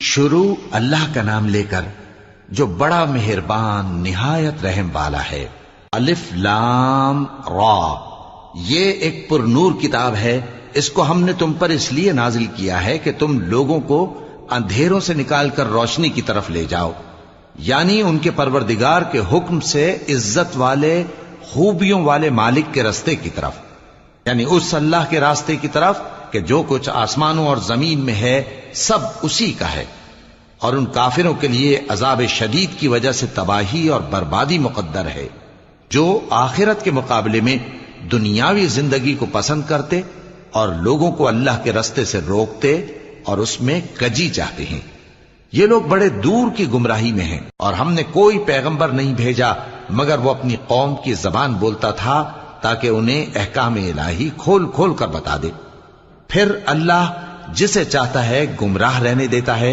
شروع اللہ کا نام لے کر جو بڑا مہربان نہایت رحم والا ہے۔ الف لام را، یہ ایک پر نور کتاب ہے، اس کو ہم نے تم پر اس لیے نازل کیا ہے کہ تم لوگوں کو اندھیروں سے نکال کر روشنی کی طرف لے جاؤ، یعنی ان کے پروردگار کے حکم سے عزت والے خوبیوں والے مالک کے راستے کی طرف، یعنی اس اللہ کے راستے کی طرف کہ جو کچھ آسمانوں اور زمین میں ہے سب اسی کا ہے۔ اور ان کافروں کے لیے عذاب شدید کی وجہ سے تباہی اور بربادی مقدر ہے، جو آخرت کے مقابلے میں دنیاوی زندگی کو پسند کرتے اور لوگوں کو اللہ کے راستے سے روکتے اور اس میں کجی چاہتے ہیں۔ یہ لوگ بڑے دور کی گمراہی میں ہیں، اور ہم نے کوئی پیغمبر نہیں بھیجا مگر وہ اپنی قوم کی زبان بولتا تھا تاکہ انہیں احکام الہی کھول کھول کر بتا دے۔ پھر اللہ جسے چاہتا ہے گمراہ رہنے دیتا ہے